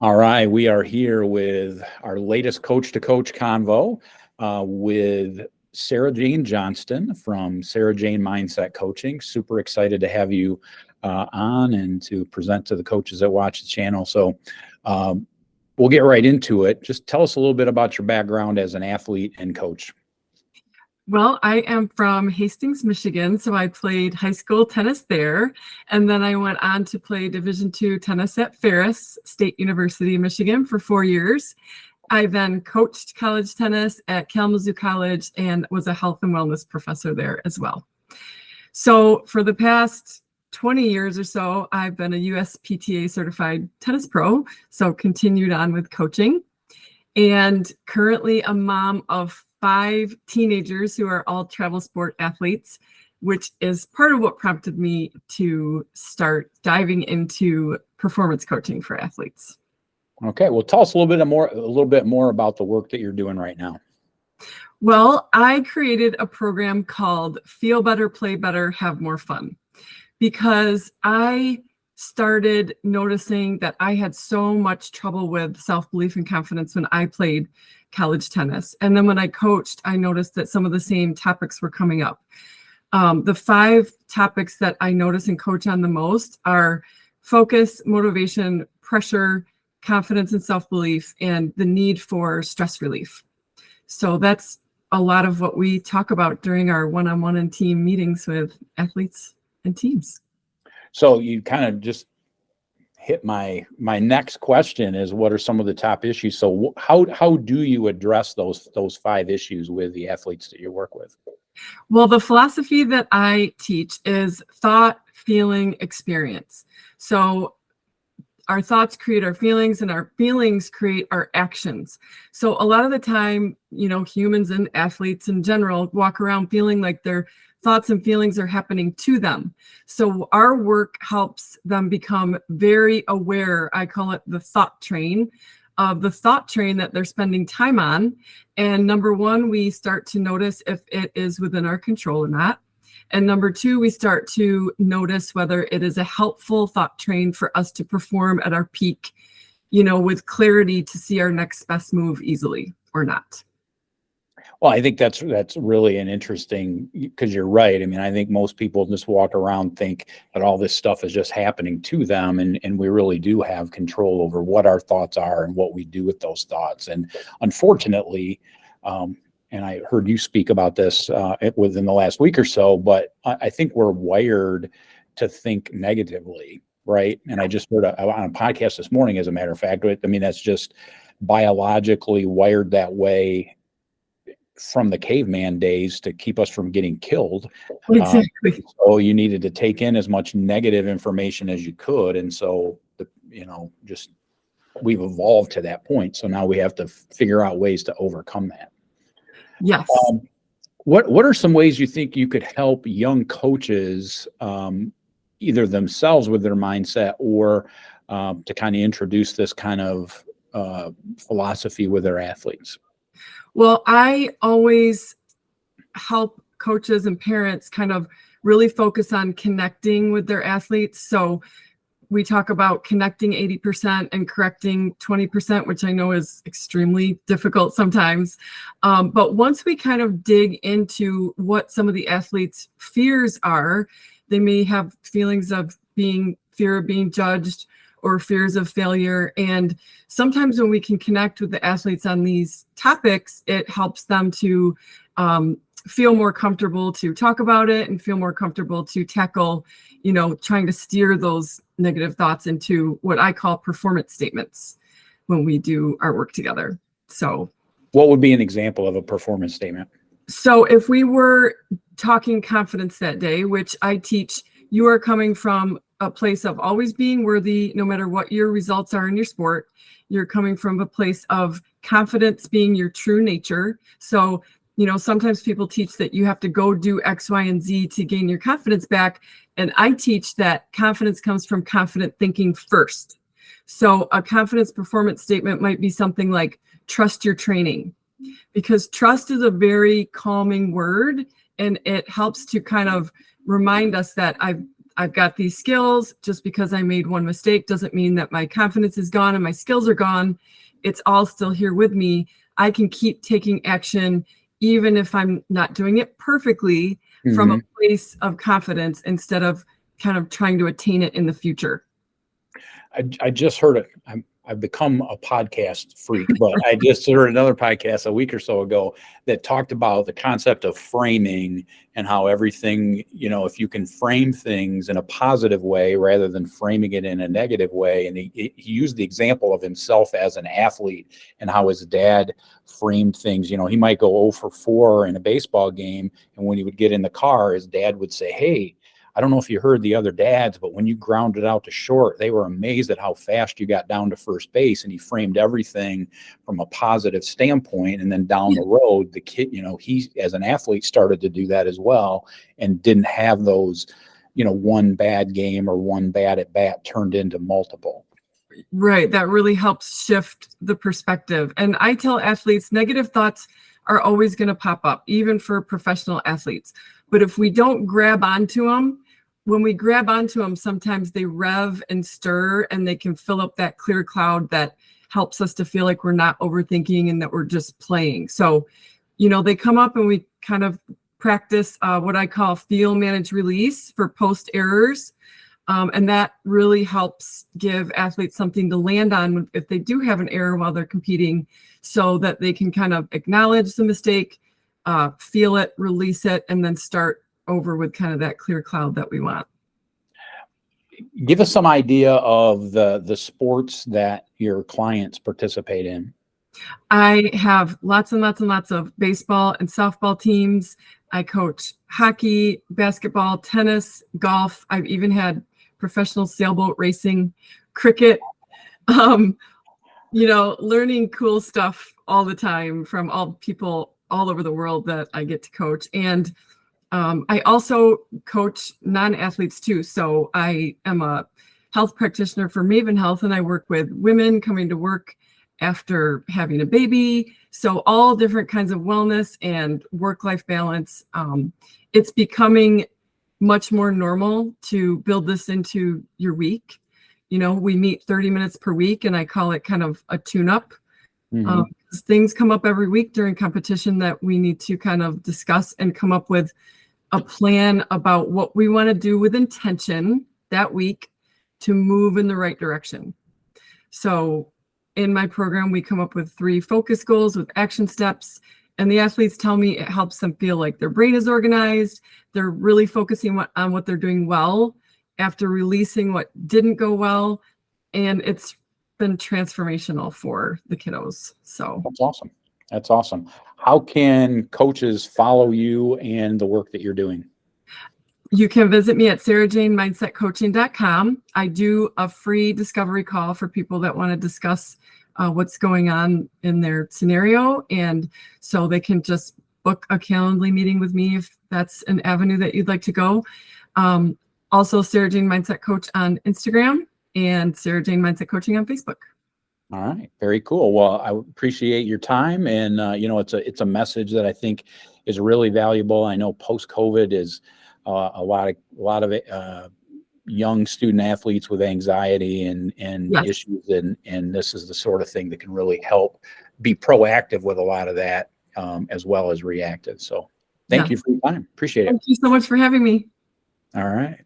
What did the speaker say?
All right, we are here with our latest Coach to Coach convo with Jane Johnston from Jane Mindset Coaching. Super excited to have you on and to present to the coaches that watch the channel. So we'll get right into it. Just tell us a little bit about your background as an athlete and coach. Well, I am from Hastings, Michigan, so I played high school tennis there, and then I went on to play Division II tennis at Ferris State University, Michigan for 4 years. I then coached college tennis at Kalamazoo College and was a health and wellness professor there as well. So for the past 20 years or so, I've been a USPTA certified tennis pro, so continued on with coaching, and currently a mom of 5 teenagers who are all travel sport athletes, which is part of what prompted me to start diving into performance coaching for athletes. Okay, well, tell us a little bit more about the work that you're doing right now. Well, I created a program called Feel Better, Play Better, Have More Fun, because I started noticing that I had so much trouble with self-belief and confidence when I played college tennis. And then when I coached, I noticed that some of the same topics were coming up. The 5 topics that I notice and coach on the most are focus, motivation, pressure, confidence and self-belief, and the need for stress relief. So that's a lot of what we talk about during our one-on-one and team meetings with athletes and teams. So you kind of just hit my next question is, what are some of the top issues? So how do you address those 5 issues with the athletes that you work with? Well, the philosophy that I teach is thought, feeling, experience. So our thoughts create our feelings and our feelings create our actions. So a lot of the time, humans and athletes in general walk around feeling like their thoughts and feelings are happening to them. So our work helps them become very aware. I call it the thought train, of the thought train that they're spending time on. And number 1, we start to notice if it is within our control or not. And number 2, we start to notice whether it is a helpful thought train for us to perform at our peak, with clarity to see our next best move easily or not. Well, I think that's really an interesting, because you're right. I mean, I think most people just walk around think that all this stuff is just happening to them, and we really do have control over what our thoughts are and what we do with those thoughts. And unfortunately, and I heard you speak about this within the last week or so, but I think we're wired to think negatively, right? And I just heard on a podcast this morning, as a matter of fact, I mean, that's just biologically wired that way from the caveman days to keep us from getting killed. Exactly. So you needed to take in as much negative information as you could. And so, just we've evolved to that point. So now we have to figure out ways to overcome that. Yes. What are some ways you think you could help young coaches, either themselves with their mindset or to kind of introduce this kind of philosophy with their athletes? Well, I always help coaches and parents kind of really focus on connecting with their athletes. So we talk about connecting 80% and correcting 20%, which I know is extremely difficult sometimes. But once we kind of dig into what some of the athletes' fears are, they may have feelings of fear of being judged, or fears of failure. And sometimes when we can connect with the athletes on these topics, it helps them to feel more comfortable to talk about it and feel more comfortable to tackle, trying to steer those negative thoughts into what I call performance statements when we do our work together. So what would be an example of a performance statement? So if we were talking confidence that day, which I teach, you are coming from a place of always being worthy, no matter what your results are in your sport. You're coming from a place of confidence being your true nature. So, sometimes people teach that you have to go do X, Y, and Z to gain your confidence back. And I teach that confidence comes from confident thinking first. So a confidence performance statement might be something like, trust your training, because trust is a very calming word, and it helps to kind of remind us that I've got these skills. Just because I made one mistake doesn't mean that my confidence is gone and my skills are gone. It's all still here with me. I can keep taking action even if I'm not doing it perfectly from a place of confidence instead of kind of trying to attain it in the future. I just heard it. I've become a podcast freak, but I just heard another podcast a week or so ago that talked about the concept of framing and how everything, if you can frame things in a positive way rather than framing it in a negative way. And he used the example of himself as an athlete and how his dad framed things. He might go 0 for 4 in a baseball game. And when he would get in the car, his dad would say, "Hey, I don't know if you heard the other dads, but when you grounded out to short, they were amazed at how fast you got down to first base." And he framed everything from a positive standpoint. And then down the road, the kid, he, as an athlete, started to do that as well and didn't have those, one bad game or one bad at bat turned into multiple. Right. That really helps shift the perspective. And I tell athletes, negative thoughts are always going to pop up, even for professional athletes. But if we don't grab onto them, when we grab onto them, sometimes they rev and stir and they can fill up that clear cloud that helps us to feel like we're not overthinking and that we're just playing. So, they come up and we kind of practice what I call feel, manage, release for post errors. And that really helps give athletes something to land on if they do have an error while they're competing, so that they can kind of acknowledge the mistake, feel it, release it, and then start over with kind of that clear cloud that we want. Give us some idea of the sports that your clients participate in. I have lots and lots and lots of baseball and softball teams. I coach hockey, basketball, tennis, golf. I've even had professional sailboat racing, cricket, learning cool stuff all the time from all people all over the world that I get to coach. And I also coach non-athletes too. So I am a health practitioner for Maven Health, and I work with women coming to work after having a baby. So all different kinds of wellness and work-life balance. It's becoming much more normal to build this into your week. We meet 30 minutes per week, and I call it kind of a tune-up. Things come up every week during competition that we need to kind of discuss and come up with a plan about what we want to do with intention that week to move in the right direction. So in my program, we come up with 3 focus goals with action steps, and the athletes tell me it helps them feel like their brain is organized. They're really focusing on what they're doing well after releasing what didn't go well. And it's been transformational for the kiddos. So That's awesome. How can coaches follow you and the work that you're doing? You can visit me at sarahjanemindsetcoaching.com. I do a free discovery call for people that want to discuss what's going on in their scenario. And so they can just book a Calendly meeting with me if that's an avenue that you'd like to go. Also, Sarah Jane Mindset Coach on Instagram and Sarah Jane Mindset Coaching on Facebook. All right. Very cool. Well, I appreciate your time. And, it's a message that I think is really valuable. I know post-COVID is a lot of young student athletes with anxiety and issues. And this is the sort of thing that can really help be proactive with a lot of that, as well as reactive. So thank you for your time. Appreciate it. Thank you so much for having me. All right.